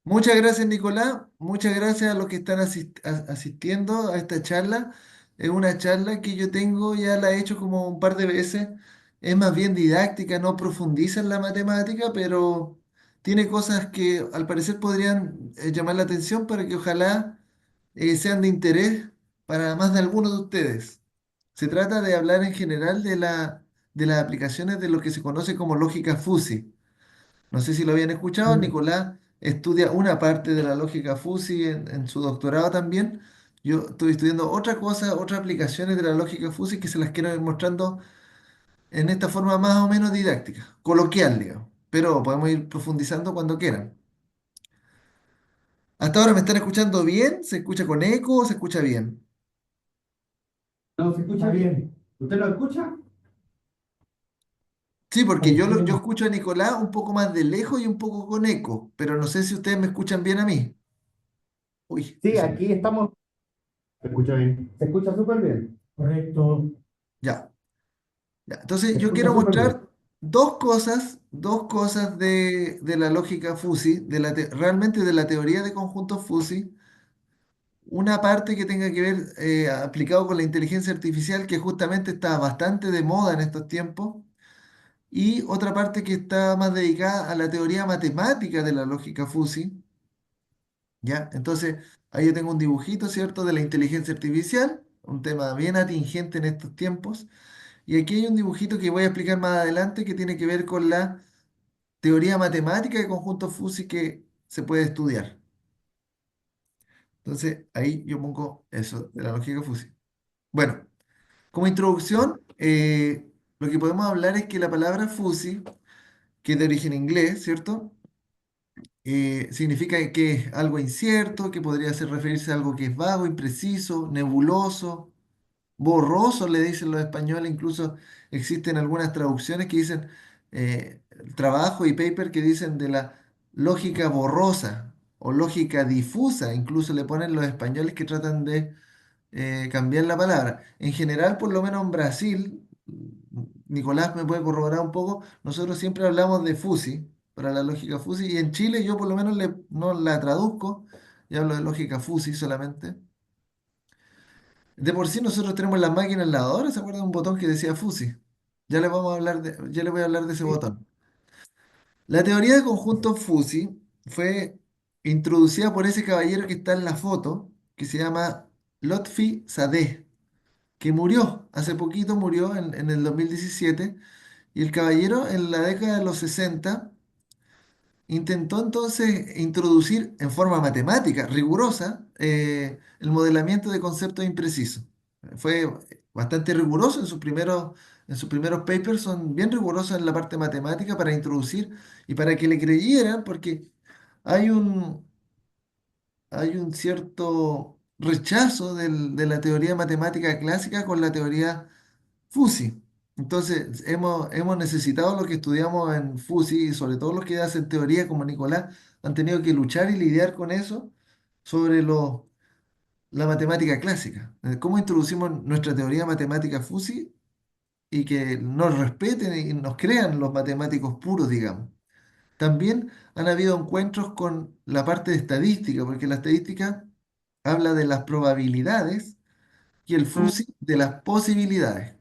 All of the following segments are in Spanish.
Muchas gracias, Nicolás. Muchas gracias a los que están asistiendo a esta charla. Es una charla que yo tengo, ya la he hecho como un par de veces. Es más bien didáctica, no profundiza en la matemática, pero tiene cosas que al parecer podrían llamar la atención para que ojalá sean de interés para más de algunos de ustedes. Se trata de hablar en general de las aplicaciones de lo que se conoce como lógica fuzzy. No sé si lo habían escuchado, Nicolás estudia una parte de la lógica fuzzy en su doctorado también. Yo estoy estudiando otra cosa, otras aplicaciones de la lógica fuzzy que se las quiero ir mostrando en esta forma más o menos didáctica, coloquial, digamos. Pero podemos ir profundizando cuando quieran. ¿Hasta ahora me están escuchando bien? ¿Se escucha con eco o se escucha bien? No, se escucha bien. ¿Usted lo escucha? Sí, porque yo escucho a Nicolás un poco más de lejos y un poco con eco, pero no sé si ustedes me escuchan bien a mí. Uy, Sí, eso. aquí estamos. ¿Se escucha bien? Se escucha súper bien. Correcto. Ya. Ya, entonces Se yo escucha quiero súper bien. mostrar dos cosas de la lógica fuzzy, realmente de la teoría de conjuntos fuzzy. Una parte que tenga que ver aplicado con la inteligencia artificial, que justamente está bastante de moda en estos tiempos, y otra parte que está más dedicada a la teoría matemática de la lógica fuzzy. ¿Ya? Entonces, ahí yo tengo un dibujito, ¿cierto?, de la inteligencia artificial, un tema bien atingente en estos tiempos. Y aquí hay un dibujito que voy a explicar más adelante que tiene que ver con la teoría matemática de conjuntos fuzzy que se puede estudiar. Entonces, ahí yo pongo eso de la lógica fuzzy. Bueno, como introducción, lo que podemos hablar es que la palabra fuzzy, que es de origen inglés, ¿cierto? Significa que es algo incierto, que podría ser referirse a algo que es vago, impreciso, nebuloso, borroso, le dicen los españoles, incluso existen algunas traducciones que dicen trabajo y paper que dicen de la lógica borrosa o lógica difusa, incluso le ponen los españoles que tratan de cambiar la palabra. En general, por lo menos en Brasil, Nicolás me puede corroborar un poco, nosotros siempre hablamos de FUSI, para la lógica FUSI, y en Chile yo por lo menos no la traduzco, y hablo de lógica FUSI solamente. De por sí nosotros tenemos las máquinas lavadoras, ¿se acuerdan de un botón que decía FUSI? Ya le voy a hablar de ese Sí. botón. La teoría de conjuntos FUSI fue introducida por ese caballero que está en la foto, que se llama Lotfi Sadeh, que murió, hace poquito murió en el 2017, y el caballero en la década de los 60 intentó entonces introducir en forma matemática, rigurosa, el modelamiento de conceptos imprecisos. Fue bastante riguroso en sus primeros papers, son bien rigurosos en la parte matemática para introducir y para que le creyeran, porque hay hay un cierto rechazo de la teoría matemática clásica con la teoría FUSI. Entonces, hemos necesitado los que estudiamos en FUSI y sobre todo los que hacen teoría como Nicolás, han tenido que luchar y lidiar con eso sobre la matemática clásica. ¿Cómo introducimos nuestra teoría matemática FUSI y que nos respeten y nos crean los matemáticos puros, digamos? También han habido encuentros con la parte de estadística, porque la estadística habla de las probabilidades y el FUSI de las posibilidades.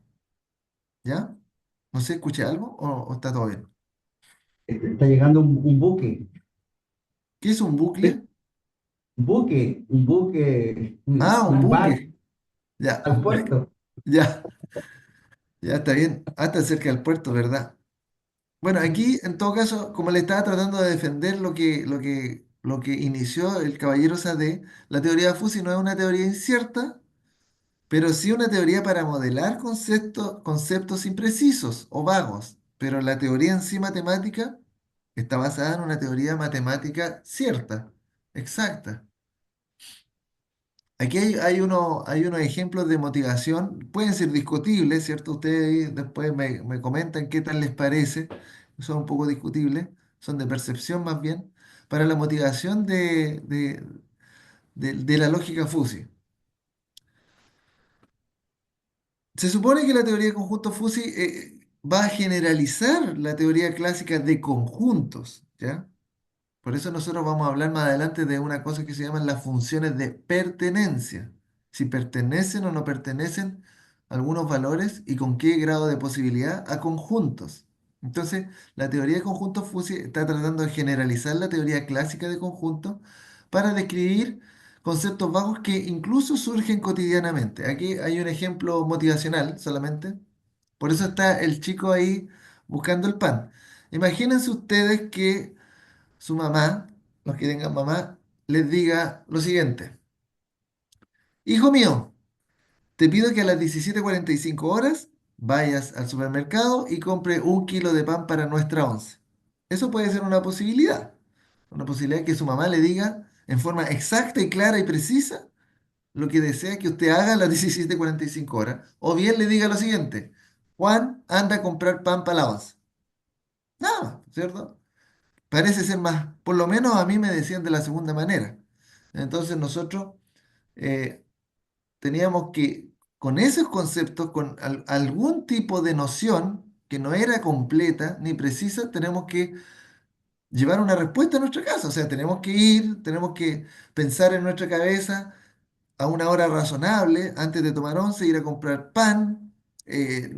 ¿Ya? No sé, ¿escuché algo o está todo bien? Está llegando un buque. ¿Qué es un Sí, bucle? un buque, Ah, un un barco buque. Ya, al puerto. ya, ya está bien. Hasta cerca del puerto, ¿verdad? Bueno, aquí, en todo caso, como le estaba tratando de defender lo que inició el caballero Sade, la teoría de Fuzzy no es una teoría incierta, pero sí una teoría para modelar conceptos imprecisos o vagos. Pero la teoría en sí matemática está basada en una teoría matemática cierta, exacta. Aquí hay unos ejemplos de motivación, pueden ser discutibles, ¿cierto? Ustedes ahí después me comentan qué tal les parece, son un poco discutibles, son de percepción más bien, para la motivación de la lógica fuzzy. Se supone que la teoría de conjuntos fuzzy va a generalizar la teoría clásica de conjuntos, ¿ya? Por eso nosotros vamos a hablar más adelante de una cosa que se llaman las funciones de pertenencia. Si pertenecen o no pertenecen algunos valores y con qué grado de posibilidad a conjuntos. Entonces, la teoría de conjuntos Fuzzy está tratando de generalizar la teoría clásica de conjuntos para describir conceptos vagos que incluso surgen cotidianamente. Aquí hay un ejemplo motivacional solamente. Por eso está el chico ahí buscando el pan. Imagínense ustedes que su mamá, los que tengan mamá, les diga lo siguiente: hijo mío, te pido que a las 17:45 vayas al supermercado y compre 1 kilo de pan para nuestra once. Eso puede ser una posibilidad que su mamá le diga en forma exacta y clara y precisa lo que desea que usted haga a las 17:45. O bien le diga lo siguiente: Juan, anda a comprar pan para la once. Nada más, ¿cierto? Parece ser más, por lo menos a mí me decían de la segunda manera. Entonces nosotros eh, teníamos que, con esos conceptos, con algún tipo de noción que no era completa ni precisa, tenemos que llevar una respuesta a nuestra casa. O sea, tenemos que ir, tenemos que pensar en nuestra cabeza a una hora razonable antes de tomar once, ir a comprar pan, eh,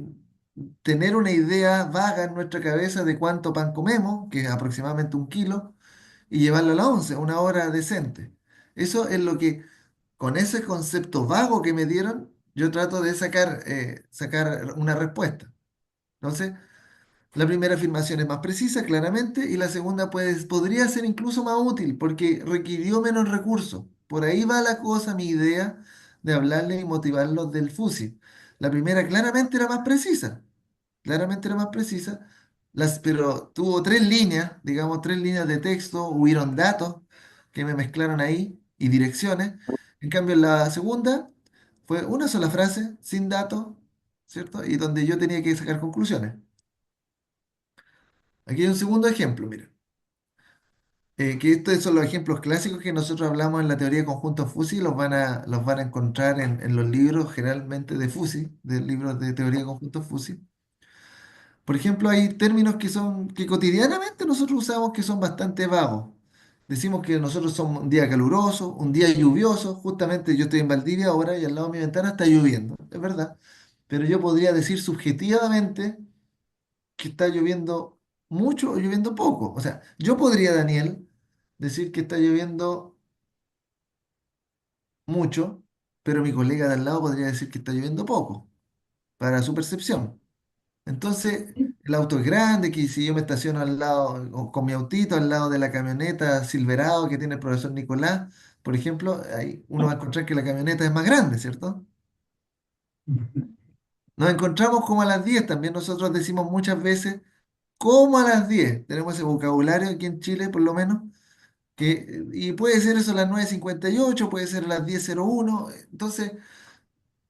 tener una idea vaga en nuestra cabeza de cuánto pan comemos, que es aproximadamente 1 kilo y llevarlo a la once, a una hora decente. Eso es lo que, con ese concepto vago que me dieron, yo trato de sacar una respuesta. Entonces, la primera afirmación es más precisa, claramente, y la segunda pues, podría ser incluso más útil porque requirió menos recursos. Por ahí va la cosa, mi idea de hablarle y motivarlos del FUSI. La primera claramente era más precisa, pero tuvo 3 líneas, digamos, 3 líneas de texto, hubieron datos que me mezclaron ahí y direcciones. En cambio, la segunda fue una sola frase, sin datos, ¿cierto? Y donde yo tenía que sacar conclusiones. Aquí hay un segundo ejemplo, mira. Que estos son los ejemplos clásicos que nosotros hablamos en la teoría de conjuntos Fuzzy, los van a encontrar en los libros generalmente de Fuzzy, de libros de teoría de conjuntos Fuzzy. Por ejemplo, hay términos que cotidianamente nosotros usamos que son bastante vagos. Decimos que nosotros somos un día caluroso, un día lluvioso. Justamente yo estoy en Valdivia ahora y al lado de mi ventana está lloviendo, es verdad. Pero yo podría decir subjetivamente que está lloviendo mucho o lloviendo poco. O sea, yo podría, Daniel, decir que está lloviendo mucho, pero mi colega de al lado podría decir que está lloviendo poco, para su percepción. Entonces, el auto es grande, que si yo me estaciono al lado, o con mi autito al lado de la camioneta Silverado que tiene el profesor Nicolás, por ejemplo, ahí uno va a encontrar que la camioneta es más grande, ¿cierto? Nos encontramos como a las 10, también nosotros decimos muchas veces como a las 10. Tenemos ese vocabulario aquí en Chile, por lo menos, y puede ser eso a las 9:58, puede ser a las 10:01. Entonces,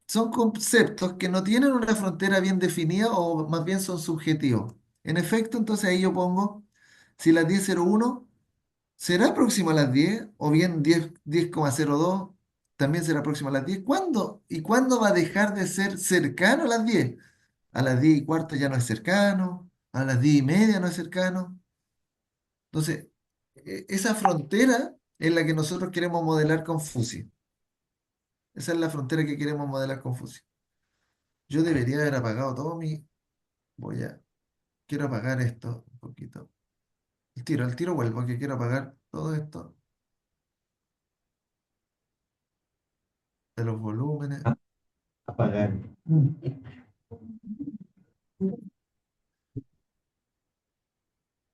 son conceptos que no tienen una frontera bien definida o más bien son subjetivos. En efecto, entonces ahí yo pongo si las 10:01 será próximo a las 10 o bien 10:02 también será próximo a las 10. ¿Cuándo? ¿Y cuándo va a dejar de ser cercano a las 10? A las 10:15 ya no es cercano, a las 10:30 no es cercano. Entonces, esa frontera es la que nosotros queremos modelar con Fusi. Esa es la frontera que queremos modelar con Fusi. Yo debería haber apagado todo mi... Voy a... Quiero apagar esto un poquito. Al tiro vuelvo, que quiero apagar todo esto de los volúmenes. Apagar.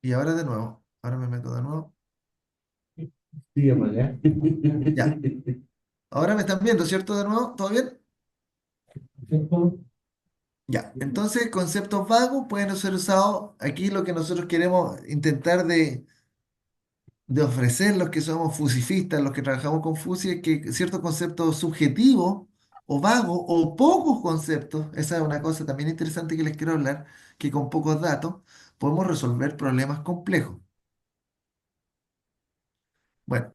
Y ahora de nuevo. Ahora me meto de nuevo. Sí, apagar. Ya. Ahora me están viendo, ¿cierto? De nuevo. ¿Todo bien? Perfecto. Ya. Entonces, conceptos vagos pueden ser usados. Aquí lo que nosotros queremos intentar de ofrecer los que somos fusifistas, los que trabajamos con FUSI, es que ciertos conceptos subjetivos o vagos o pocos conceptos, esa es una cosa también interesante que les quiero hablar, que con pocos datos podemos resolver problemas complejos. Bueno,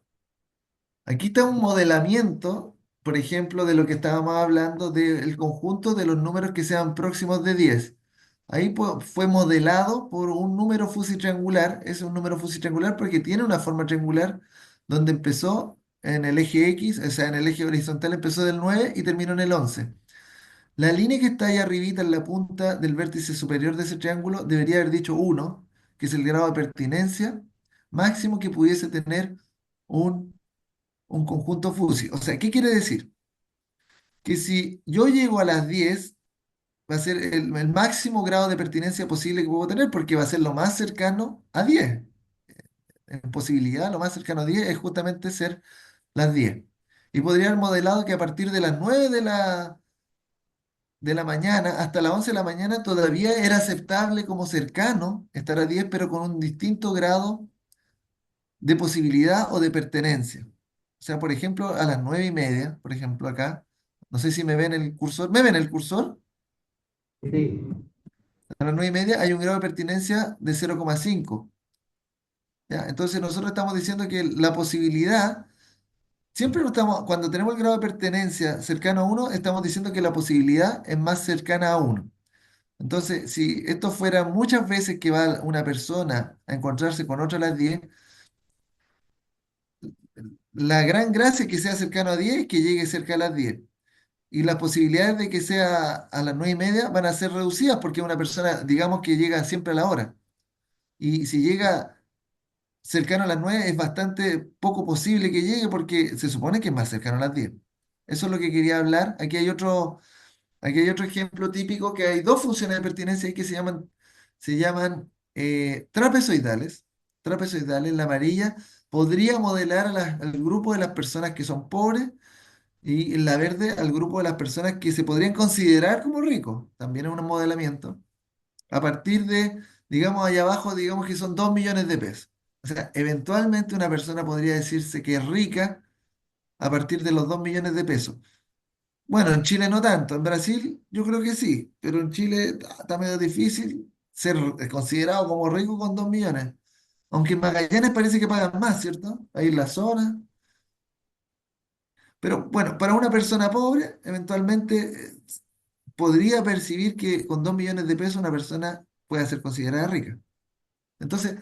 aquí está un modelamiento, por ejemplo, de lo que estábamos hablando del conjunto de los números que sean próximos de 10. Ahí fue modelado por un número fusi triangular. Es un número fusi triangular porque tiene una forma triangular donde empezó en el eje X, o sea, en el eje horizontal empezó del 9 y terminó en el 11. La línea que está ahí arribita en la punta del vértice superior de ese triángulo debería haber dicho 1, que es el grado de pertinencia máximo que pudiese tener un, un conjunto fusi. O sea, ¿qué quiere decir? Que si yo llego a las 10 va a ser el máximo grado de pertinencia posible que puedo tener, porque va a ser lo más cercano a 10. En posibilidad, lo más cercano a 10 es justamente ser las 10. Y podría haber modelado que a partir de las 9 de la mañana hasta las 11 de la mañana todavía era aceptable como cercano estar a 10, pero con un distinto grado de posibilidad o de pertenencia. O sea, por ejemplo, a las 9:30, por ejemplo, acá, no sé si me ven el cursor, ¿me ven el cursor? Sí. A las 9:30 hay un grado de pertinencia de 0,5. ¿Ya? Entonces nosotros estamos diciendo que la posibilidad, siempre lo estamos, cuando tenemos el grado de pertenencia cercano a uno, estamos diciendo que la posibilidad es más cercana a uno. Entonces, si esto fuera muchas veces que va una persona a encontrarse con otra a las 10, la gran gracia es que sea cercano a 10 y que llegue cerca a las 10. Y las posibilidades de que sea a las 9:30 van a ser reducidas porque una persona, digamos que llega siempre a la hora. Y si llega cercano a las 9 es bastante poco posible que llegue porque se supone que es más cercano a las 10. Eso es lo que quería hablar. Aquí hay otro ejemplo típico que hay dos funciones de pertinencia ahí que se llaman trapezoidales. Trapezoidales, la amarilla podría modelar al grupo de las personas que son pobres y en la verde al grupo de las personas que se podrían considerar como ricos. También es un modelamiento a partir de, digamos, allá abajo, digamos que son 2 millones de pesos. O sea, eventualmente una persona podría decirse que es rica a partir de los 2 millones de pesos. Bueno, en Chile no tanto, en Brasil yo creo que sí, pero en Chile está medio difícil ser considerado como rico con 2 millones. Aunque en Magallanes parece que pagan más, ¿cierto? Ahí en la zona. Pero bueno, para una persona pobre, eventualmente podría percibir que con 2 millones de pesos una persona puede ser considerada rica. Entonces,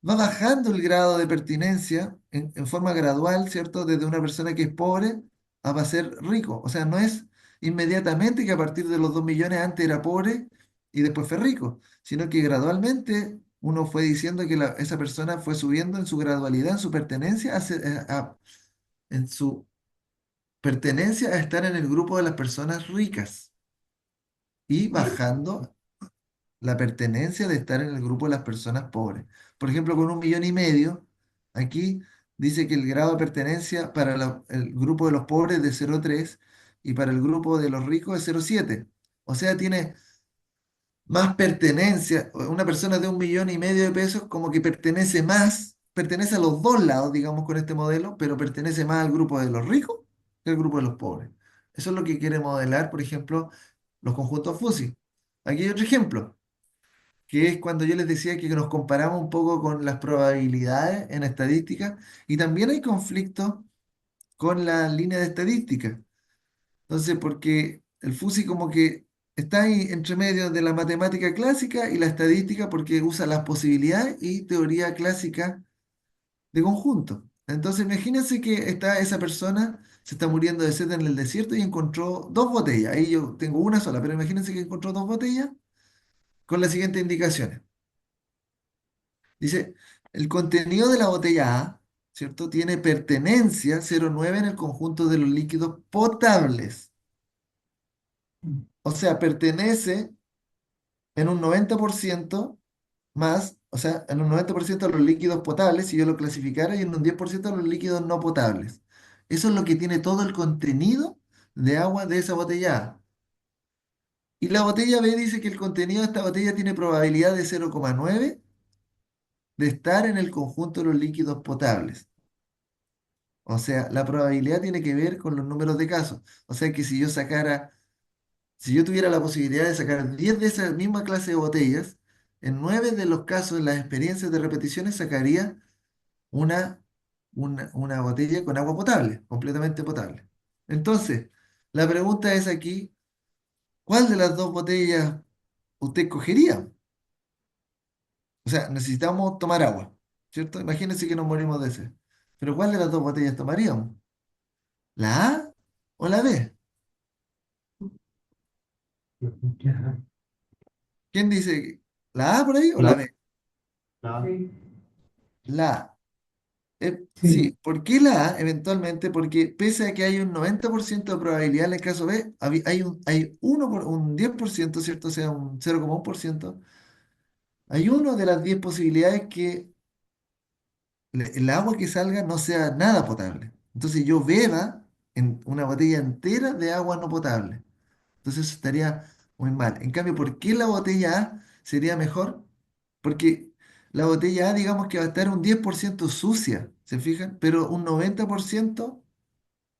va bajando el grado de pertinencia en forma gradual, ¿cierto? Desde una persona que es pobre a ser rico. O sea, no es inmediatamente que a partir de los 2 millones antes era pobre y después fue rico, sino que gradualmente uno fue diciendo que esa persona fue subiendo en su gradualidad, en su pertenencia, en su pertenencia a estar en el grupo de las personas ricas y bajando la pertenencia de estar en el grupo de las personas pobres. Por ejemplo, con 1,5 millones, aquí dice que el grado de pertenencia para el grupo de los pobres es de 0,3 y para el grupo de los ricos es 0,7. O sea, tiene más pertenencia. Una persona de 1,5 millones de pesos como que pertenece más, pertenece a los dos lados, digamos, con este modelo, pero pertenece más al grupo de los ricos que al grupo de los pobres. Eso es lo que quiere modelar, por ejemplo, los conjuntos fuzzy. Aquí hay otro ejemplo que es cuando yo les decía que nos comparamos un poco con las probabilidades en estadística y también hay conflictos con la línea de estadística. Entonces, porque el FUSI como que está ahí entre medio de la matemática clásica y la estadística porque usa las posibilidades y teoría clásica de conjunto. Entonces, imagínense que está esa persona, se está muriendo de sed en el desierto y encontró dos botellas. Ahí yo tengo una sola, pero imagínense que encontró dos botellas con las siguientes indicaciones. Dice, el contenido de la botella A, ¿cierto? Tiene pertenencia 0,9 en el conjunto de los líquidos potables. O sea, pertenece en un 90% más, o sea, en un 90% a los líquidos potables, si yo lo clasificara, y en un 10% a los líquidos no potables. Eso es lo que tiene todo el contenido de agua de esa botella A. Y la botella B dice que el contenido de esta botella tiene probabilidad de 0,9 de estar en el conjunto de los líquidos potables. O sea, la probabilidad tiene que ver con los números de casos. O sea que si yo tuviera la posibilidad de sacar 10 de esa misma clase de botellas, en 9 de los casos, en las experiencias de repeticiones, sacaría una, una botella con agua potable, completamente potable. Entonces, la pregunta es aquí, ¿cuál de las dos botellas usted cogería. O sea, necesitamos tomar agua, ¿cierto? Imagínense que nos morimos de sed. Pero ¿cuál de las dos botellas tomaríamos? ¿La A o la B? ¿Quién dice la A por ahí o La, la B? la, sí. La A. Sí, Sí. ¿por qué la A? Eventualmente, porque pese a que hay un 90% de probabilidad en el caso B, hay un 10%, ¿cierto? O sea, un 0,1%. Hay uno de las 10 posibilidades que el agua que salga no sea nada potable. Entonces yo beba en una botella entera de agua no potable. Entonces eso estaría muy mal. En cambio, ¿por qué la botella A sería mejor? Porque la botella A, digamos que va a estar un 10% sucia, ¿se fijan? Pero un 90%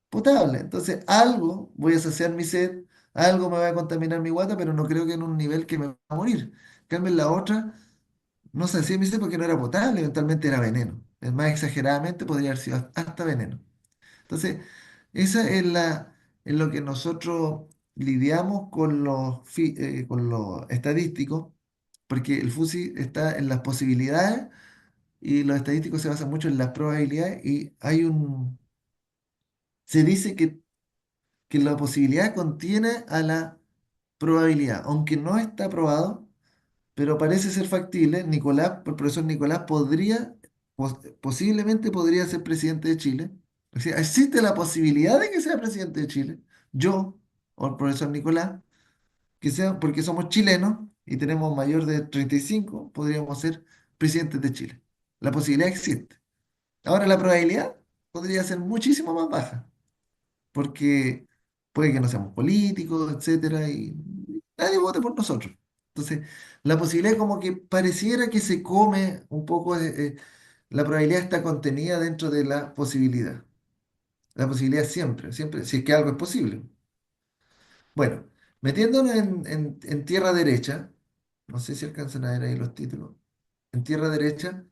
potable. Entonces, algo voy a saciar mi sed, algo me va a contaminar mi guata, pero no creo que en un nivel que me va a morir. En cambio, en la otra, no sacié mi sed porque no era potable, eventualmente era veneno. Es más exageradamente podría haber sido hasta veneno. Entonces, esa es lo que nosotros lidiamos con con los estadísticos, porque el FUSI está en las posibilidades y los estadísticos se basan mucho en las probabilidades y se dice que la posibilidad contiene a la probabilidad, aunque no está probado, pero parece ser factible. Nicolás, el profesor Nicolás posiblemente podría ser presidente de Chile. O sea, existe la posibilidad de que sea presidente de Chile. Yo, o el profesor Nicolás, que sea, porque somos chilenos y tenemos mayor de 35, podríamos ser presidentes de Chile. La posibilidad existe. Ahora, la probabilidad podría ser muchísimo más baja porque puede que no seamos políticos, etcétera, y nadie vote por nosotros. Entonces, la posibilidad como que pareciera que se come un poco, la probabilidad está contenida dentro de la posibilidad. La posibilidad siempre, siempre, si es que algo es posible. Bueno, metiéndonos en tierra derecha, no sé si alcanzan a ver ahí los títulos, en tierra derecha,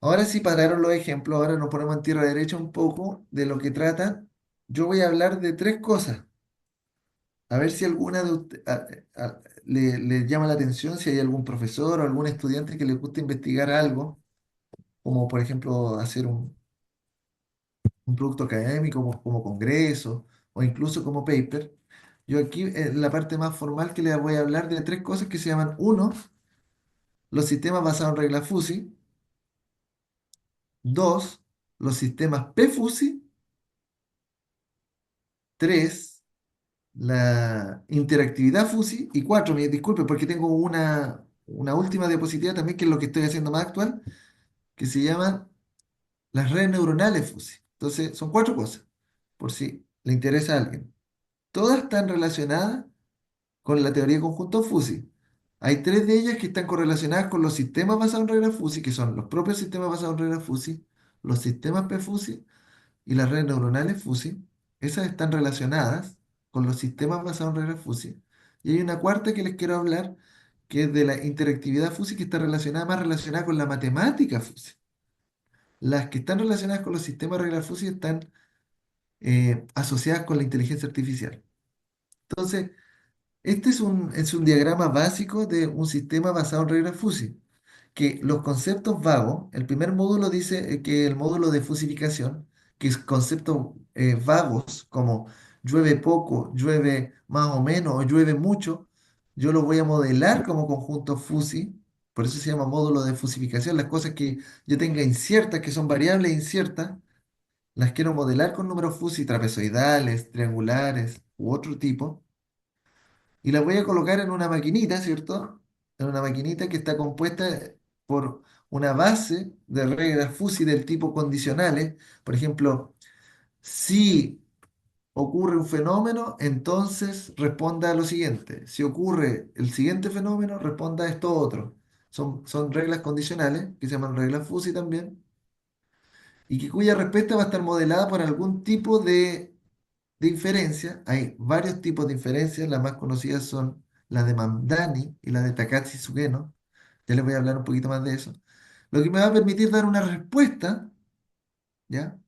ahora sí pararon los ejemplos, ahora nos ponemos en tierra derecha un poco de lo que trata. Yo voy a hablar de tres cosas. A ver si alguna de le llama la atención, si hay algún profesor o algún estudiante que le guste investigar algo, como por ejemplo hacer un producto académico como congreso o incluso como paper. Yo aquí en la parte más formal que les voy a hablar de tres cosas que se llaman, uno, los sistemas basados en reglas FUSI; dos, los sistemas PFUSI; tres, la interactividad FUSI; y cuatro, me disculpe porque tengo una última diapositiva también, que es lo que estoy haciendo más actual, que se llaman las redes neuronales FUSI. Entonces, son cuatro cosas, por si le interesa a alguien. Todas están relacionadas con la teoría de conjuntos FUSI. Hay tres de ellas que están correlacionadas con los sistemas basados en reglas FUSI, que son los propios sistemas basados en reglas FUSI, los sistemas PFUSI y las redes neuronales FUSI. Esas están relacionadas con los sistemas basados en reglas FUSI. Y hay una cuarta que les quiero hablar, que es de la interactividad FUSI, que está relacionada, más relacionada con la matemática FUSI. Las que están relacionadas con los sistemas de reglas FUSI están asociadas con la inteligencia artificial. Entonces, este es un diagrama básico de un sistema basado en reglas FUSI, que los conceptos vagos, el primer módulo dice que el módulo de fusificación, que es conceptos vagos como llueve poco, llueve más o menos o llueve mucho, yo lo voy a modelar como conjunto FUSI, por eso se llama módulo de fusificación. Las cosas que yo tenga inciertas, que son variables inciertas, las quiero modelar con números FUSI trapezoidales, triangulares u otro tipo, y las voy a colocar en una maquinita, ¿cierto? En una maquinita que está compuesta por una base de reglas FUSI del tipo condicionales. Por ejemplo, si ocurre un fenómeno, entonces responda a lo siguiente. Si ocurre el siguiente fenómeno, responda a esto otro. Son reglas condicionales, que se llaman reglas FUSI también, y que cuya respuesta va a estar modelada por algún tipo de inferencia. Hay varios tipos de inferencias, las más conocidas son la de Mamdani y la de Takatsu Sugeno. Ya les voy a hablar un poquito más de eso. Lo que me va a permitir dar una respuesta, ¿ya?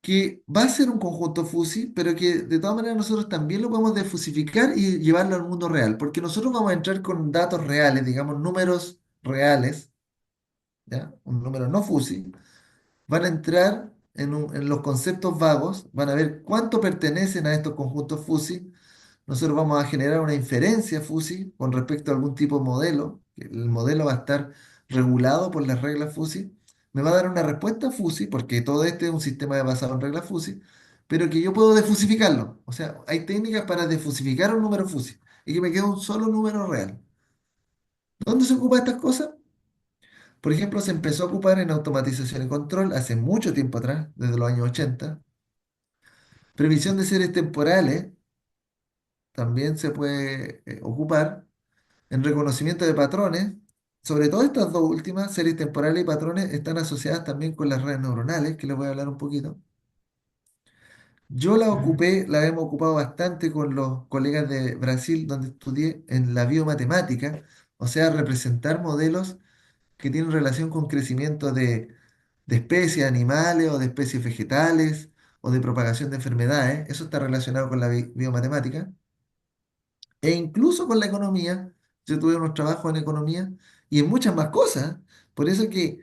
que va a ser un conjunto FUSI, pero que de todas maneras nosotros también lo podemos defusificar y llevarlo al mundo real, porque nosotros vamos a entrar con datos reales, digamos, números reales, ¿ya? Un número no FUSI, van a entrar en los conceptos vagos, van a ver cuánto pertenecen a estos conjuntos FUSI. Nosotros vamos a generar una inferencia FUSI con respecto a algún tipo de modelo. Que el modelo va a estar regulado por las reglas FUSI. Me va a dar una respuesta FUSI, porque todo este es un sistema basado en reglas FUSI, pero que yo puedo defusificarlo. O sea, hay técnicas para defusificar un número FUSI y que me quede un solo número real. ¿Dónde se ocupa estas cosas? Por ejemplo, se empezó a ocupar en automatización y control hace mucho tiempo atrás, desde los años 80. Previsión de series temporales también se puede ocupar en reconocimiento de patrones. Sobre todo estas dos últimas, series temporales y patrones, están asociadas también con las redes neuronales, que les voy a hablar un poquito. Yo la ocupé, la hemos ocupado bastante con los colegas de Brasil, donde estudié en la biomatemática, o sea, representar modelos que tienen relación con crecimiento de especies animales o de especies vegetales o de propagación de enfermedades. Eso está relacionado con la biomatemática e incluso con la economía. Yo tuve unos trabajos en economía y en muchas más cosas. Por eso que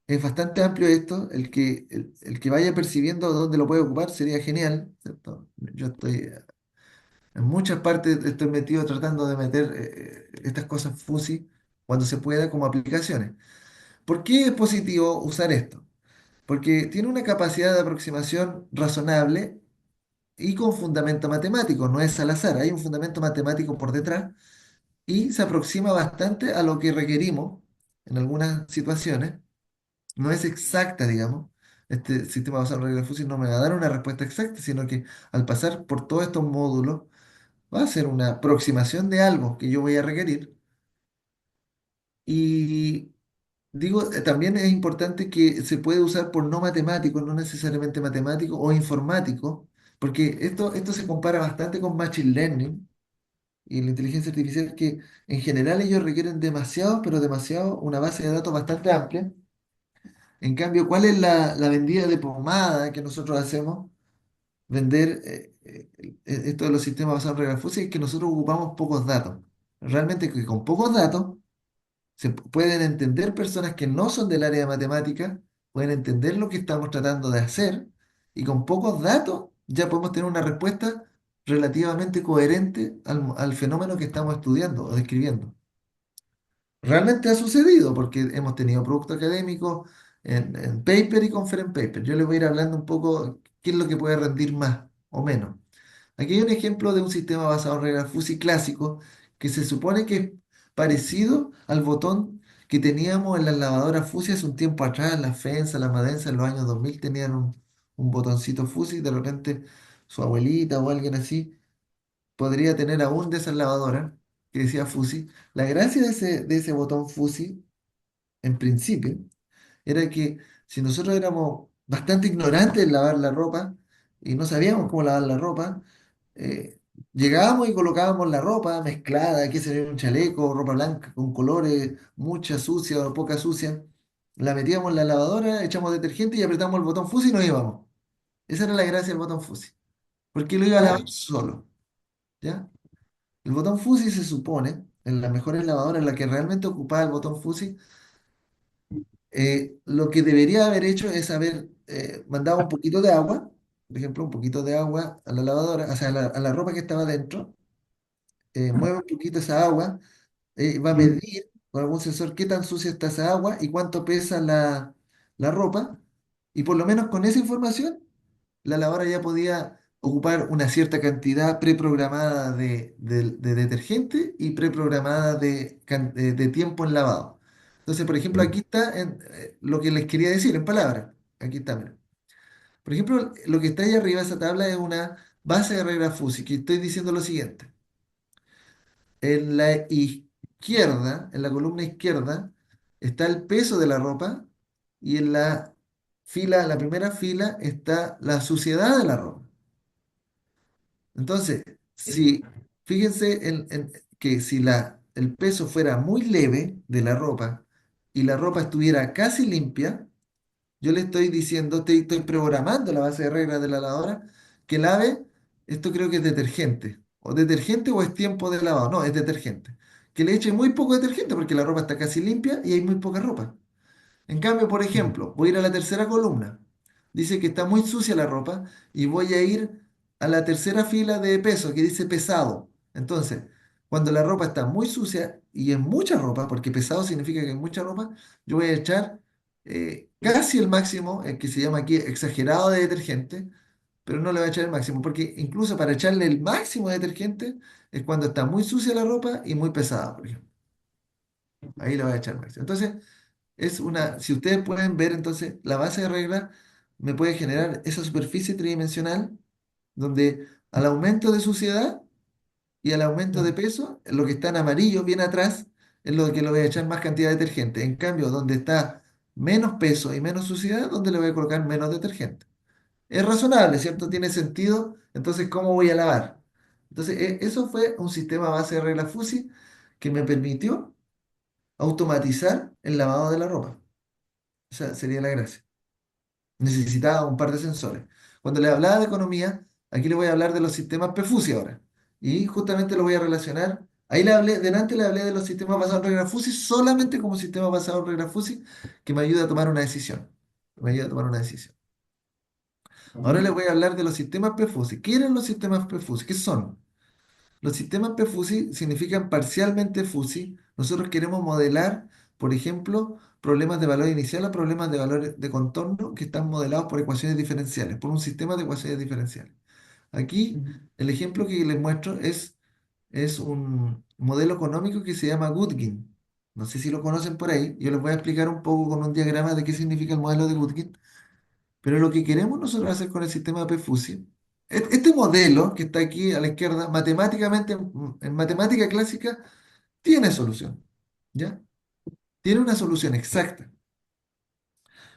es bastante amplio esto. El que vaya percibiendo dónde lo puede ocupar sería genial, ¿cierto? Yo estoy en muchas partes, estoy metido tratando de meter estas cosas FUSI cuando se pueda como aplicaciones. ¿Por qué es positivo usar esto? Porque tiene una capacidad de aproximación razonable y con fundamento matemático, no es al azar, hay un fundamento matemático por detrás y se aproxima bastante a lo que requerimos en algunas situaciones. No es exacta, digamos. Este sistema basado en reglas fúsiles no me va a dar una respuesta exacta, sino que al pasar por todos estos módulos va a ser una aproximación de algo que yo voy a requerir. Y digo, también es importante que se puede usar por no matemáticos, no necesariamente matemáticos o informáticos, porque esto se compara bastante con Machine Learning y la inteligencia artificial, que en general ellos requieren demasiado, pero demasiado, una base de datos bastante amplia. En cambio, ¿cuál es la vendida de pomada que nosotros hacemos? Vender esto de los sistemas basados en reglas fúsiles es que nosotros ocupamos pocos datos. Realmente que con pocos datos se pueden entender personas que no son del área de matemática, pueden entender lo que estamos tratando de hacer y con pocos datos ya podemos tener una respuesta relativamente coherente al fenómeno que estamos estudiando o describiendo. Realmente ha sucedido porque hemos tenido productos académicos en paper y conference paper. Yo les voy a ir hablando un poco qué es lo que puede rendir más o menos. Aquí hay un ejemplo de un sistema basado en reglas fuzzy clásico que se supone que es parecido al botón que teníamos en las lavadoras fuzzy hace un tiempo atrás, las FENSA, las Madensa en los años 2000 tenían un botoncito fuzzy, de repente su abuelita o alguien así podría tener aún de esas lavadoras que decía fuzzy. La gracia de ese botón fuzzy, en principio, era que si nosotros éramos bastante ignorantes en lavar la ropa y no sabíamos cómo lavar la ropa, eh, llegábamos y colocábamos la ropa mezclada, qué sé yo, un chaleco, ropa blanca con colores, mucha sucia o poca sucia, la metíamos en la lavadora, echamos detergente y apretamos el botón fuzzy y nos íbamos. Esa era la gracia del botón fuzzy, porque lo iba a lavar solo, ¿ya? El botón fuzzy se supone, en las mejores lavadoras, en la que realmente ocupaba el botón fuzzy, lo que debería haber hecho es haber mandado un poquito de agua, por ejemplo, un poquito de agua a la lavadora, o sea, a la ropa que estaba dentro, mueve un poquito esa agua, va a medir con algún sensor qué tan sucia está esa agua y cuánto pesa la ropa, y por lo menos con esa información, la lavadora ya podía ocupar una cierta cantidad preprogramada de detergente y preprogramada de tiempo en lavado. Entonces, por ejemplo, aquí está lo que les quería decir en palabras. Aquí está, mira. Por ejemplo, lo que está ahí arriba, esa tabla, es una base de reglas fuzzy, que estoy diciendo lo siguiente. En la izquierda, en la columna izquierda, está el peso de la ropa y en la primera fila, está la suciedad de la ropa. Entonces, si, fíjense que si el peso fuera muy leve de la ropa y la ropa estuviera casi limpia, yo le estoy diciendo, estoy programando la base de reglas de la lavadora, que lave, esto creo que es detergente, o es tiempo de lavado, no, es detergente. Que le eche muy poco detergente porque la ropa está casi limpia y hay muy poca ropa. En cambio, por ejemplo, voy a ir a la tercera columna. Dice que está muy sucia la ropa y voy a ir a la tercera fila de peso que dice pesado. Entonces, cuando la ropa está muy sucia y es mucha ropa, porque pesado significa que es mucha ropa, yo voy a echar casi el máximo, que se llama aquí exagerado de detergente, pero no le voy a echar el máximo, porque incluso para echarle el máximo de detergente es cuando está muy sucia la ropa y muy pesada, por ejemplo. Ahí le voy a echar el máximo. Entonces, si ustedes pueden ver, entonces la base de regla me puede generar esa superficie tridimensional donde al aumento de suciedad y al aumento de peso, lo que está en amarillo, bien atrás, es lo que le voy a echar más cantidad de detergente. En cambio, donde está menos peso y menos suciedad, donde le voy a colocar menos detergente. Es razonable, ¿cierto? Tiene sentido. Entonces, ¿cómo voy a lavar? Entonces, eso fue un sistema a base de regla FUSI que me permitió automatizar el lavado de la ropa. Esa sería la gracia. Necesitaba un par de sensores. Cuando le hablaba de economía, aquí le voy a hablar de los sistemas PFUSI ahora. Y justamente lo voy a relacionar. Ahí le hablé, delante le hablé de los sistemas basados en regla FUSI solamente como sistema basado en regla FUSI que me ayuda a tomar una decisión. Me ayuda a tomar una decisión. Ahora le voy a hablar de los sistemas PFUSI. ¿Qué eran los sistemas PFUSI? ¿Qué son? Los sistemas PFUSI significan parcialmente FUSI. Nosotros queremos modelar, por ejemplo, problemas de valor inicial a problemas de valor de contorno que están modelados por ecuaciones diferenciales, por un sistema de ecuaciones diferenciales. Aquí, el ejemplo que les muestro es un modelo económico que se llama Gudgin. No sé si lo conocen por ahí. Yo les voy a explicar un poco con un diagrama de qué significa el modelo de Gudgin. Pero lo que queremos nosotros hacer con el sistema PFUSI, este modelo que está aquí a la izquierda, matemáticamente, en matemática clásica, tiene solución, ¿ya? Tiene una solución exacta.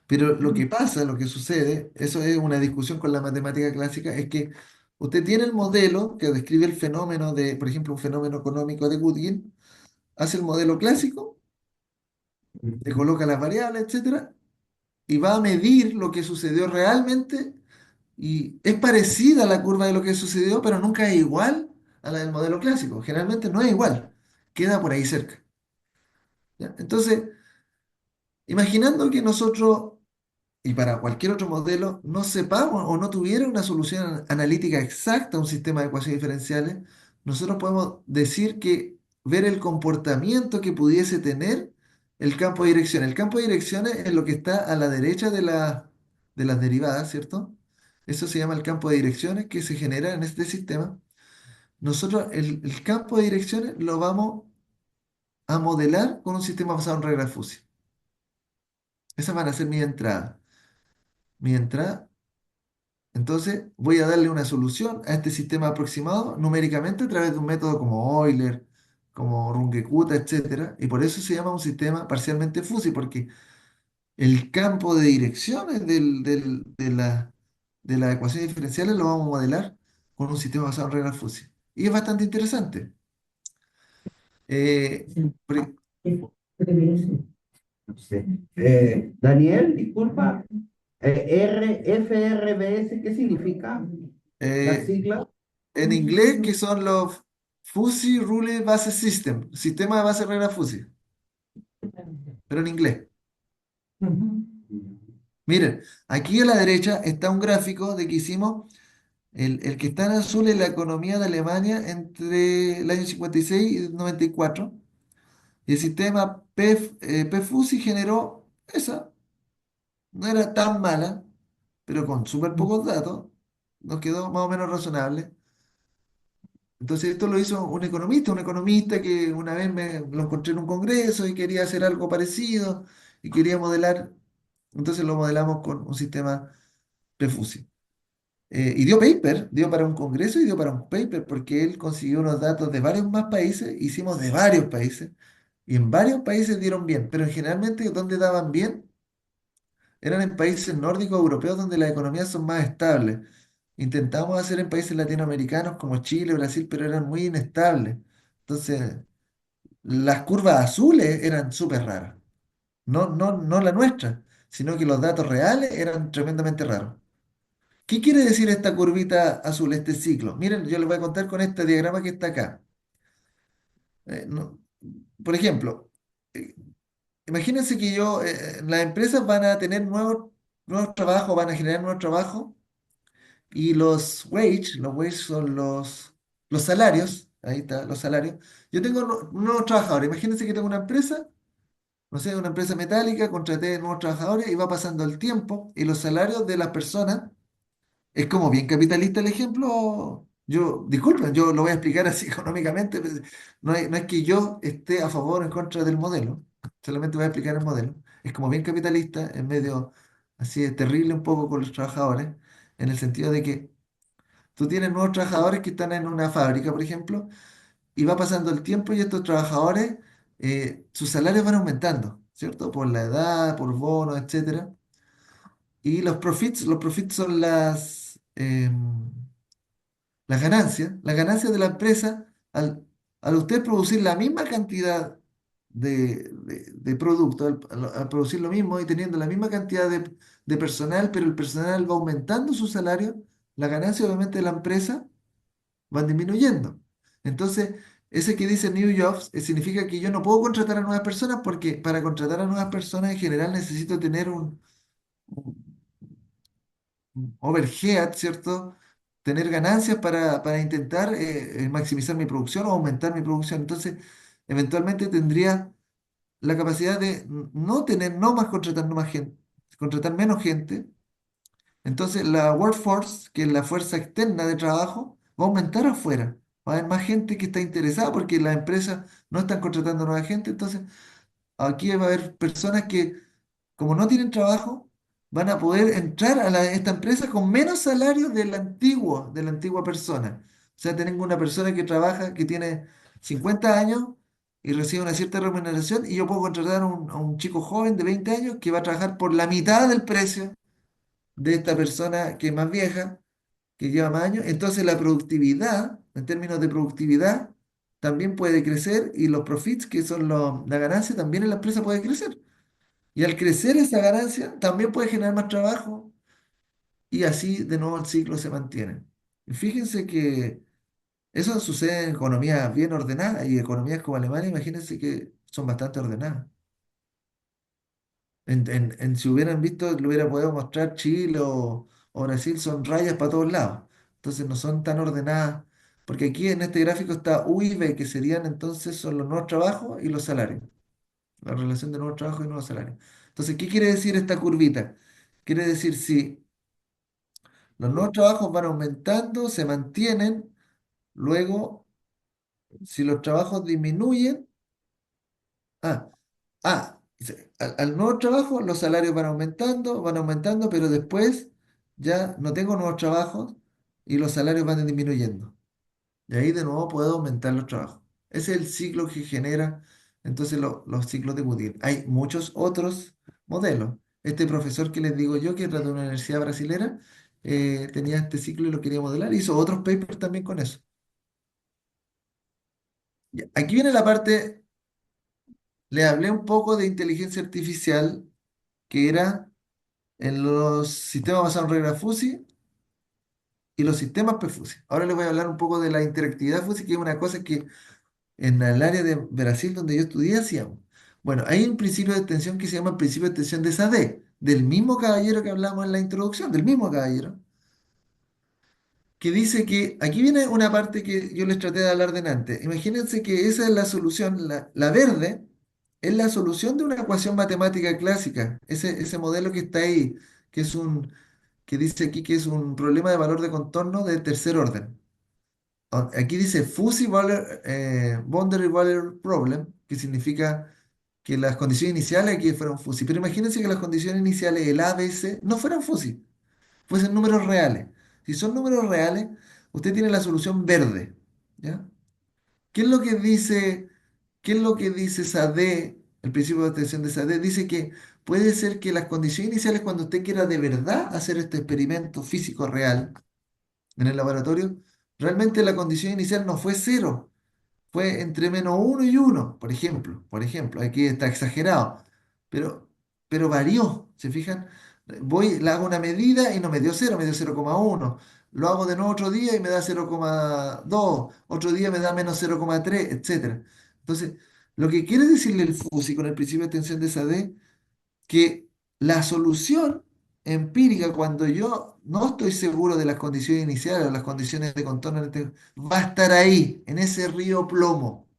Pero lo que pasa, lo que sucede, eso es una discusión con la matemática clásica, es que usted tiene el modelo que describe el fenómeno de, por ejemplo, un fenómeno económico de Gudgin, hace el modelo clásico, le coloca las variables, etcétera, y va a medir lo que sucedió realmente. Y es parecida a la curva de lo que sucedió, pero nunca es igual a la del modelo clásico. Generalmente no es igual, queda por ahí cerca. ¿Ya? Entonces, imaginando que nosotros, y para cualquier otro modelo, no sepamos o no tuviera una solución analítica exacta a un sistema de ecuaciones diferenciales, nosotros podemos decir que ver el comportamiento que pudiese tener el campo de dirección. El campo de direcciones es lo que está a la derecha de las derivadas, ¿cierto? Eso se llama el campo de direcciones que se genera en este sistema. Nosotros el campo de direcciones lo vamos a modelar con un sistema basado en reglas FUSI. Esas van a ser mis entradas. Mi entrada, entonces voy a darle una solución a este sistema aproximado numéricamente a través de un método como Euler, como Runge-Kutta, etcétera. Y por eso se llama un sistema parcialmente FUSI, porque el campo de direcciones de las ecuaciones diferenciales lo vamos a modelar con un sistema basado en reglas FUSI. Y es bastante interesante. Eh, pre- Daniel, disculpa, FRBS, ¿qué significa? Las eh, siglas. en inglés, que son los Fuzzy Rule Base System, sistema de base de reglas Fuzzy, pero en inglés. Miren, aquí a la derecha está un gráfico de que hicimos, el que está en azul es la economía de Alemania entre el año 56 y el 94. Y el sistema PFUSI generó esa, no era tan mala, pero con súper pocos datos, nos quedó más o menos razonable. Entonces esto lo hizo un economista que una vez lo encontré en un congreso y quería hacer algo parecido y quería modelar, entonces lo modelamos con un sistema PFUSI. Y dio paper, dio para un congreso y dio para un paper porque él consiguió unos datos de varios más países, hicimos de varios países y en varios países dieron bien, pero generalmente donde daban bien eran en países nórdicos europeos donde las economías son más estables. Intentamos hacer en países latinoamericanos como Chile, Brasil, pero eran muy inestables. Entonces, las curvas azules eran súper raras, no la nuestra. sino que los datos reales eran tremendamente raros. ¿Qué quiere decir esta curvita azul, este ciclo? Miren, yo les voy a contar con este diagrama que está acá. No, por ejemplo, eh, imagínense que las empresas van a tener nuevos trabajos, van a generar nuevos trabajos y los wage son los salarios, ahí está, los salarios. Yo tengo nuevos trabajadores, imagínense que tengo una empresa, no sé, una empresa metálica, contraté nuevos trabajadores y va pasando el tiempo y los salarios de las personas. Es como bien capitalista el ejemplo. Disculpen, yo lo voy a explicar así económicamente. Pues, no es que yo esté a favor o en contra del modelo, solamente voy a explicar el modelo. Es como bien capitalista, en medio así es terrible un poco con los trabajadores, en el sentido de que tú tienes nuevos trabajadores que están en una fábrica, por ejemplo, y va pasando el tiempo y estos trabajadores, sus salarios van aumentando, ¿cierto? Por la edad, por bonos, etcétera. Y los profits son las ganancias de la empresa al usted producir la misma cantidad de producto, al producir lo mismo y teniendo la misma cantidad de personal, pero el personal va aumentando su salario, la ganancia obviamente de la empresa van disminuyendo. Entonces, ese que dice New Jobs significa que yo no puedo contratar a nuevas personas porque para contratar a nuevas personas en general necesito tener un overhead, ¿cierto? Tener ganancias para intentar maximizar mi producción o aumentar mi producción. Entonces, eventualmente tendría la capacidad de no más contratar no más gente, contratar menos gente. Entonces, la workforce, que es la fuerza externa de trabajo, va a aumentar afuera. Va a haber más gente que está interesada porque las empresas no están contratando nueva gente. Entonces, aquí va a haber personas que, como no tienen trabajo, van a poder entrar a esta empresa con menos salario de la antigua persona. O sea, tengo una persona que trabaja, que tiene 50 años y recibe una cierta remuneración y yo puedo contratar a un chico joven de 20 años que va a trabajar por la mitad del precio de esta persona que es más vieja, que lleva más años. Entonces la productividad, en términos de productividad, también puede crecer y los profits, que son la ganancia, también en la empresa puede crecer. Y al crecer esa ganancia, también puede generar más trabajo y así de nuevo el ciclo se mantiene. Y fíjense que eso sucede en economías bien ordenadas y economías como Alemania, imagínense que son bastante ordenadas. Si hubieran visto, lo hubiera podido mostrar Chile o Brasil, son rayas para todos lados. Entonces no son tan ordenadas, porque aquí en este gráfico está U y V, que serían entonces son los nuevos trabajos y los salarios, la relación de nuevos trabajos y nuevos salarios. Entonces, ¿qué quiere decir esta curvita? Quiere decir si los nuevos trabajos van aumentando, se mantienen, luego si los trabajos disminuyen, ah, al nuevo trabajo los salarios van aumentando, pero después ya no tengo nuevos trabajos y los salarios van disminuyendo. Y ahí de nuevo puedo aumentar los trabajos. Ese es el ciclo que genera entonces los ciclos de Goodyear. Hay muchos otros modelos. Este profesor que les digo yo, que era de una universidad brasilera, tenía este ciclo y lo quería modelar. Hizo otros papers también con eso. Ya, aquí viene la parte, le hablé un poco de inteligencia artificial, que era en los sistemas basados en reglas fuzzy y los sistemas PFUSI. Ahora les voy a hablar un poco de la interactividad fuzzy, que es una cosa que en el área de Brasil donde yo estudié hacíamos. Bueno, hay un principio de extensión que se llama el principio de extensión de Sade, del mismo caballero que hablamos en la introducción, del mismo caballero, que dice que aquí viene una parte que yo les traté de hablar delante. Imagínense que esa es la solución, la verde es la solución de una ecuación matemática clásica, ese modelo que está ahí, que es que dice aquí que es un problema de valor de contorno de tercer orden. Aquí dice Boundary Value Problem, que significa que las condiciones iniciales aquí fueron fuzzy. Pero imagínense que las condiciones iniciales, el A, B, C, no fueran fuzzy, fuesen números reales. Si son números reales, usted tiene la solución verde. ¿Ya? ¿Qué es lo que dice, qué es lo que dice Sade, el principio de extensión de Sade? Dice que puede ser que las condiciones iniciales, cuando usted quiera de verdad hacer este experimento físico real en el laboratorio, realmente la condición inicial no fue cero, fue entre -1 y 1, por ejemplo, aquí está exagerado, pero, pero varió, ¿se fijan? Voy, le hago una medida y no me dio cero, me dio 0,1. Lo hago de nuevo otro día y me da 0,2. Otro día me da menos 0,3, etcétera. Entonces, lo que quiere decirle el FUSI con el principio de extensión de Sade, que la solución empírica, cuando yo no estoy seguro de las condiciones iniciales o las condiciones de contorno, va a estar ahí, en ese río plomo.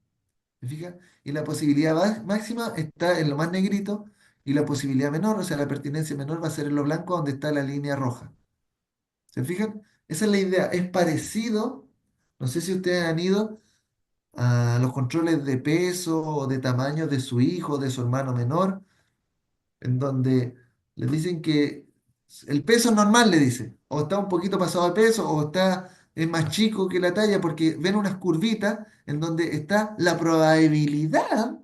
¿Se fija? Y la posibilidad máxima está en lo más negrito y la posibilidad menor, o sea, la pertinencia menor va a ser en lo blanco donde está la línea roja. ¿Se fijan? Esa es la idea. Es parecido, no sé si ustedes han ido a los controles de peso o de tamaño de su hijo o de su hermano menor, en donde les dicen que el peso es normal, le dice, o está un poquito pasado de peso, o está, es más chico que la talla, porque ven unas curvitas en donde está la probabilidad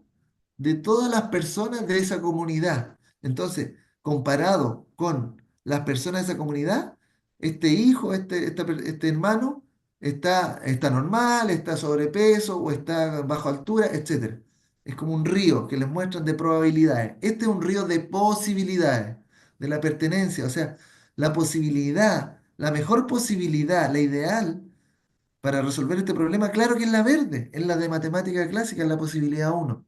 de todas las personas de esa comunidad. Entonces, comparado con las personas de esa comunidad, este hijo, este hermano, está normal, está sobrepeso o está bajo altura, etcétera. Es como un río que les muestran de probabilidades. Este es un río de posibilidades, de la pertenencia. O sea, la posibilidad, la mejor posibilidad, la ideal para resolver este problema, claro que es la verde, es la de matemática clásica, es la posibilidad uno.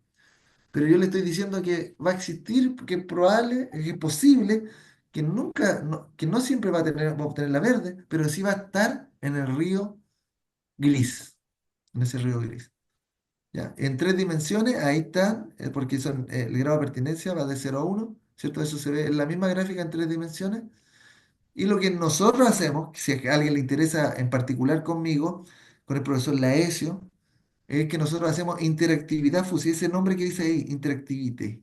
Pero yo le estoy diciendo que va a existir, que es probable, que es posible, que nunca, que no siempre va a obtener la verde, pero sí va a estar en el río gris, en ese río gris. ¿Ya? En tres dimensiones, ahí está, porque son, el grado de pertinencia va de 0 a 1, ¿cierto? Eso se ve en la misma gráfica en tres dimensiones. Y lo que nosotros hacemos, si a alguien le interesa en particular conmigo, con el profesor Laesio, es que nosotros hacemos interactividad fusión, ese nombre que dice ahí, interactivity,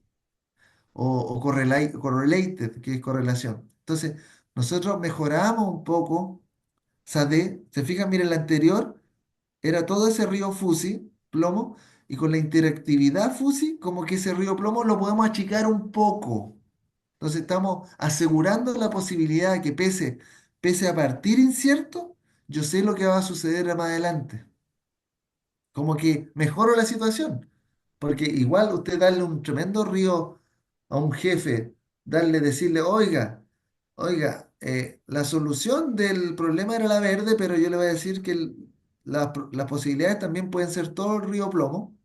o correlated, que es correlación. Entonces, nosotros mejoramos un poco SADE, se fijan, miren, la anterior era todo ese río Fusi, plomo, y con la interactividad Fusi, como que ese río plomo lo podemos achicar un poco. Entonces estamos asegurando la posibilidad de que pese a partir incierto, yo sé lo que va a suceder más adelante. Como que mejoro la situación. Porque igual usted darle un tremendo río a un jefe, decirle, oiga, la solución del problema era la verde, pero yo le voy a decir que las posibilidades también pueden ser todo el río plomo.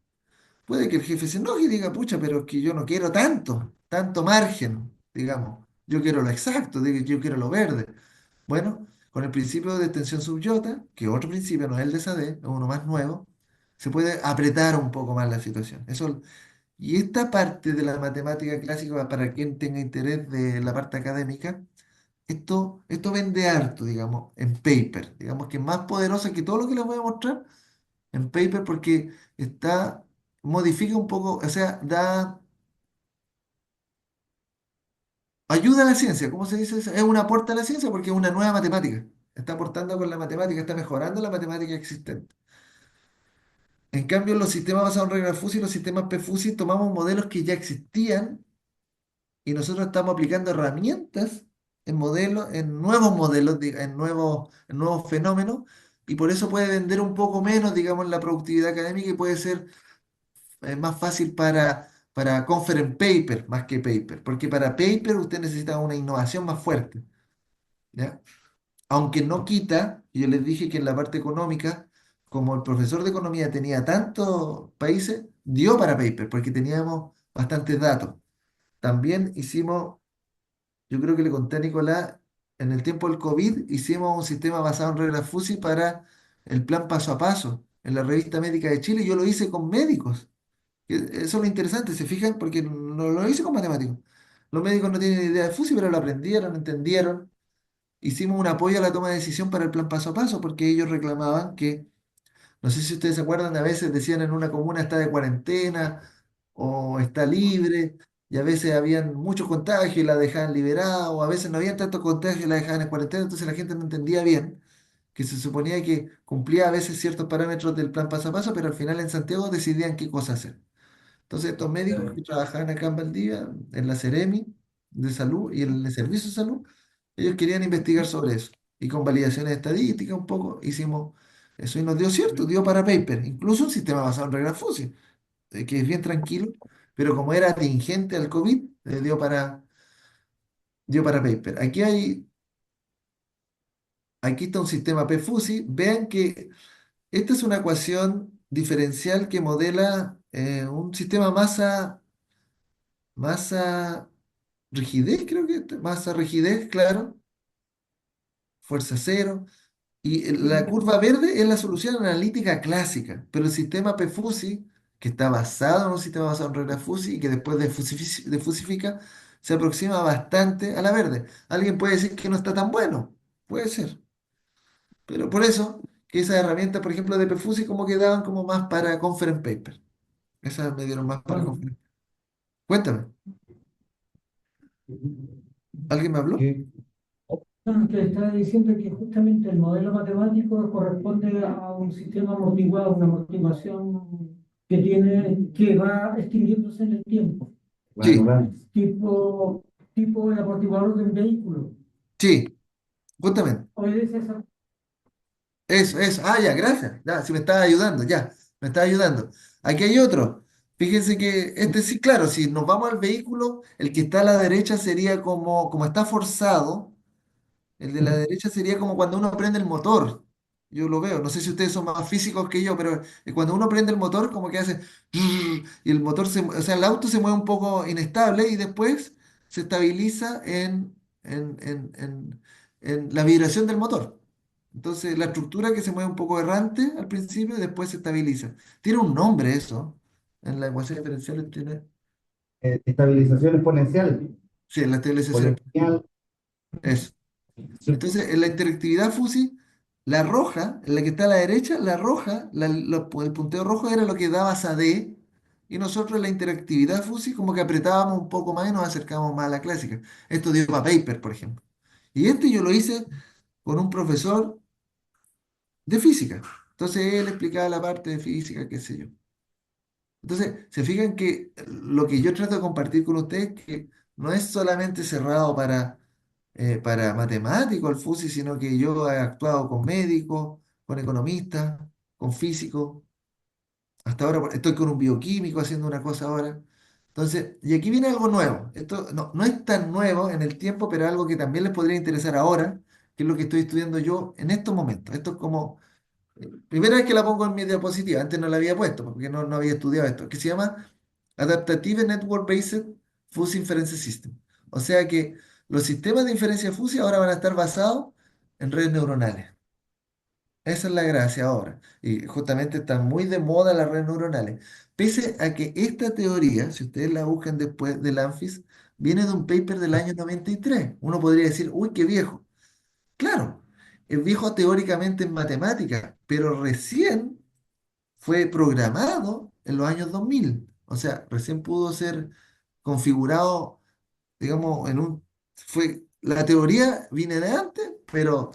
Puede que el jefe se enoje y diga, pucha, pero es que yo no quiero tanto margen, digamos. Yo quiero lo exacto, yo quiero lo verde. Bueno, con el principio de extensión subyota, que otro principio no es el de Sade, es uno más nuevo, se puede apretar un poco más la situación. Y esta parte de la matemática clásica, para quien tenga interés de la parte académica, esto vende harto, digamos, en paper. Digamos que es más poderosa que todo lo que les voy a mostrar en paper porque modifica un poco, o sea, ayuda a la ciencia. ¿Cómo se dice eso? Es un aporte a la ciencia porque es una nueva matemática. Está aportando con la matemática, está mejorando la matemática existente. En cambio, los sistemas basados en reglas FUSI y los sistemas PFUSI tomamos modelos que ya existían y nosotros estamos aplicando herramientas en nuevos modelos, en nuevos fenómenos, y por eso puede vender un poco menos, digamos, la productividad académica y puede ser más fácil para conference paper más que paper, porque para paper usted necesita una innovación más fuerte, ¿ya? Aunque no quita, yo les dije que en la parte económica, como el profesor de economía tenía tantos países, dio para paper, porque teníamos bastantes datos. También hicimos, yo creo que le conté a Nicolás, en el tiempo del COVID hicimos un sistema basado en reglas FUSI para el plan paso a paso en la revista médica de Chile. Yo lo hice con médicos. Eso es lo interesante, ¿se fijan? Porque no lo hice con matemáticos. Los médicos no tienen idea de FUSI, pero lo aprendieron, entendieron. Hicimos un apoyo a la toma de decisión para el plan paso a paso, porque ellos reclamaban que, no sé si ustedes se acuerdan, a veces decían en una comuna está de cuarentena o está libre, y a veces habían muchos contagios y la dejaban liberada, o a veces no había tantos contagios y la dejaban en cuarentena, entonces la gente no entendía bien que se suponía que cumplía a veces ciertos parámetros del plan paso a paso, pero al final en Santiago decidían qué cosa hacer. Entonces, estos médicos que trabajaban acá en Valdivia, en la Seremi de salud y en el servicio de salud, ellos querían investigar sobre eso. Y con validaciones estadísticas un poco hicimos eso y nos dio cierto, dio para paper, incluso un sistema basado en reglas FUSI, que es bien tranquilo, pero como era tingente al COVID, dio dio para paper. Aquí está un sistema PFUSI. Vean que esta es una ecuación diferencial que modela un sistema masa, rigidez, creo que masa, rigidez, claro, fuerza cero. Y la curva verde es la solución analítica clásica, pero el sistema PFUSI, que está basado en un sistema basado en reglas FUSI y que después de fusifica, se aproxima bastante a la verde. Alguien puede decir que no está tan bueno, puede ser, pero por eso que esas herramientas, por ejemplo, de PFUSI como que daban como más para conference paper. Esas me dieron más para Bueno, conference. Cuéntame, ¿alguien me habló? que te estaba diciendo que justamente el modelo matemático corresponde a un sistema amortiguado, una amortiguación que va extinguiéndose en el tiempo. Bueno, Sí, vale. Tipo el amortiguador de un vehículo. sí, justamente. Obedece esa. Eso, eso. Ah, ya, gracias. Ya, si me estaba ayudando, ya, me estaba ayudando. Aquí hay otro. Fíjense que este sí, claro, si nos vamos al vehículo, el que está a la derecha sería como está forzado. El de la derecha sería como cuando uno prende el motor. Yo lo veo. No sé si ustedes son más físicos que yo, pero cuando uno prende el motor, como que hace y el motor o sea, el auto se mueve un poco inestable y después se estabiliza en, en, en- en la vibración del motor. Entonces, la estructura que se mueve un poco errante al principio y después se estabiliza. Tiene un nombre eso. En la ecuación diferencial tiene. Estabilización exponencial. Sí, la estabilización. Exponencial. Eso. Entonces, en la interactividad FUSI, la roja, en la que está a la derecha, la roja, el punteo rojo era lo que daba D, y nosotros en la interactividad FUSI como que apretábamos un poco más y nos acercábamos más a la clásica. Esto dio para paper, por ejemplo. Y este yo lo hice con un profesor de física. Entonces él explicaba la parte de física, qué sé yo. Entonces, se fijan que lo que yo trato de compartir con ustedes que no es solamente cerrado para matemáticos, el FUSI, sino que yo he actuado con médicos, con economistas, con físicos. Hasta ahora estoy con un bioquímico haciendo una cosa ahora. Entonces, y aquí viene algo nuevo. Esto no es tan nuevo en el tiempo, pero algo que también les podría interesar ahora, que es lo que estoy estudiando yo en estos momentos. Esto es como primera vez que la pongo en mi diapositiva, antes no la había puesto porque no había estudiado esto, que se llama Adaptative Network Based Fuzzy Inference System. O sea que los sistemas de inferencia fuzzy ahora van a estar basados en redes neuronales. Esa es la gracia ahora. Y justamente están muy de moda las redes neuronales. Pese a que esta teoría, si ustedes la buscan después del ANFIS, viene de un paper del año 93. Uno podría decir, uy, qué viejo. Claro, es viejo teóricamente en matemáticas, pero recién fue programado en los años 2000. O sea, recién pudo ser configurado, digamos, la teoría viene de antes, pero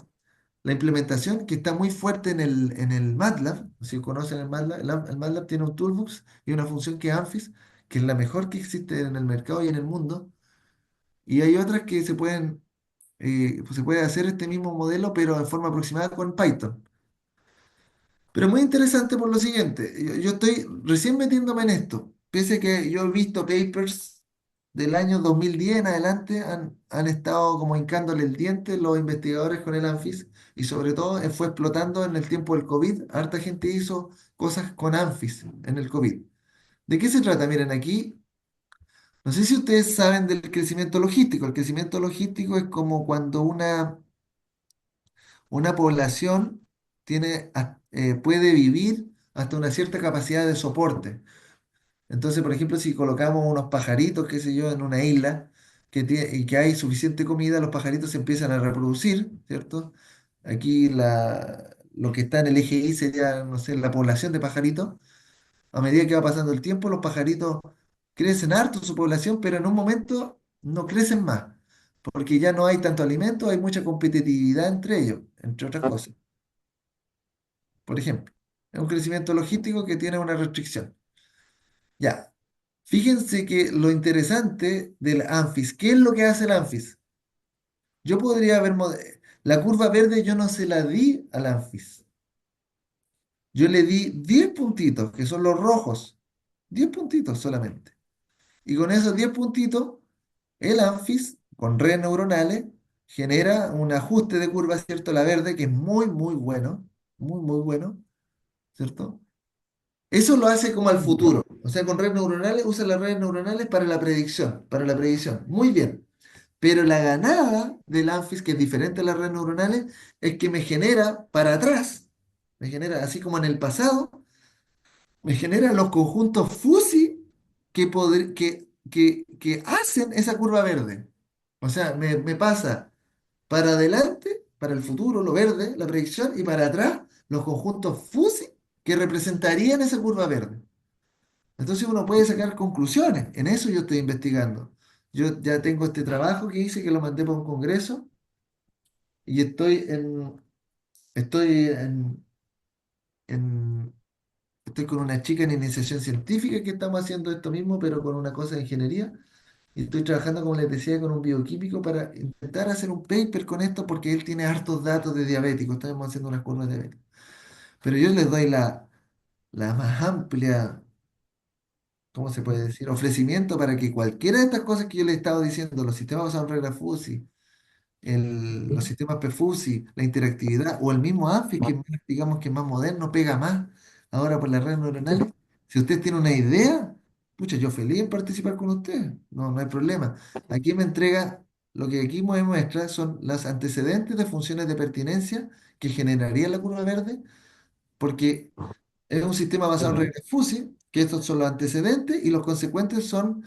la implementación que está muy fuerte en el MATLAB, si conocen el MATLAB, el MATLAB tiene un toolbox y una función que es ANFIS, que es la mejor que existe en el mercado y en el mundo. Y hay otras que pues se puede hacer este mismo modelo, pero de forma aproximada con Python. Pero es muy interesante por lo siguiente, yo estoy recién metiéndome en esto, pese a que yo he visto papers del año 2010 en adelante, han estado como hincándole el diente los investigadores con el ANFIS y sobre todo fue explotando en el tiempo del COVID, harta gente hizo cosas con ANFIS en el COVID. ¿De qué se trata? Miren, aquí, no sé si ustedes saben del crecimiento logístico, el crecimiento logístico es como cuando una población puede vivir hasta una cierta capacidad de soporte. Entonces, por ejemplo, si colocamos unos pajaritos, qué sé yo, en una isla y que hay suficiente comida, los pajaritos se empiezan a reproducir, ¿cierto? Aquí lo que está en el eje Y sería, no sé, la población de pajaritos. A medida que va pasando el tiempo, los pajaritos crecen harto su población, pero en un momento no crecen más, porque ya no hay tanto alimento, hay mucha competitividad entre ellos, entre otras cosas. Por ejemplo. Es un crecimiento logístico que tiene una restricción. Ya, fíjense que lo interesante del ANFIS, ¿qué es lo que hace el ANFIS? Yo podría la curva verde yo no se la di al ANFIS. Yo le di 10 puntitos, que son los rojos. 10 puntitos solamente. Y con esos 10 puntitos, el ANFIS con redes neuronales, genera un ajuste de curva, ¿cierto? La verde, que es muy, muy bueno, ¿cierto? Eso lo hace como al futuro. O sea, con redes neuronales, usa las redes neuronales para la predicción, para la predicción. Muy bien. Pero la ganada del ANFIS, que es diferente a las redes neuronales, es que me genera para atrás, me genera, así como en el pasado, me genera los conjuntos FUSI que hacen esa curva verde. O sea, me pasa para adelante, para el futuro, lo verde, la predicción, y para atrás, los conjuntos FUSI que representarían esa curva verde. Entonces uno puede sacar conclusiones. En eso yo estoy investigando. Yo ya tengo este trabajo que hice, que lo mandé para un congreso, y estoy estoy con una chica en iniciación científica que estamos haciendo esto mismo, pero con una cosa de ingeniería. Y estoy trabajando, como les decía, con un bioquímico para intentar hacer un paper con esto, porque él tiene hartos datos de diabéticos. Estamos haciendo unas curvas de diabetes. Pero yo les doy la más amplia, ¿cómo se puede decir? Ofrecimiento para que cualquiera de estas cosas que yo les he estado diciendo, los sistemas basados en reglas fuzzy, los sistemas PFUSI, la interactividad, o el mismo ANFIS, que es digamos que es más moderno, pega más ahora por las redes neuronales. Si usted tiene una idea, pucha, yo feliz en participar con usted, no hay problema. Aquí me entrega, lo que aquí me muestra son los antecedentes de funciones de pertinencia que generaría la curva verde, porque es un sistema basado en reglas fuzzy, que estos son los antecedentes, y los consecuentes son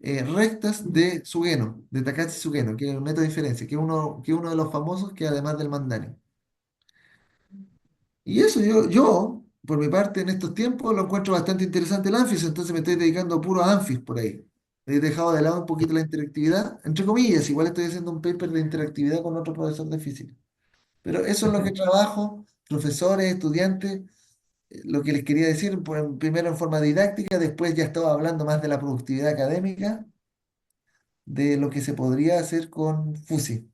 rectas de Sugeno, de Takashi Sugeno, que es un método de inferencia, que es uno de los famosos, que además del mandarín. Y eso por mi parte, en estos tiempos lo encuentro bastante interesante el Anfis, entonces me estoy dedicando a puro Anfis por ahí. He dejado de lado un poquito la interactividad, entre comillas, igual estoy haciendo un paper de interactividad con otro profesor de física. Pero eso es lo que trabajo, profesores, estudiantes, lo que les quería decir, primero en forma didáctica, después ya estaba hablando más de la productividad académica, de lo que se podría hacer con FUSI.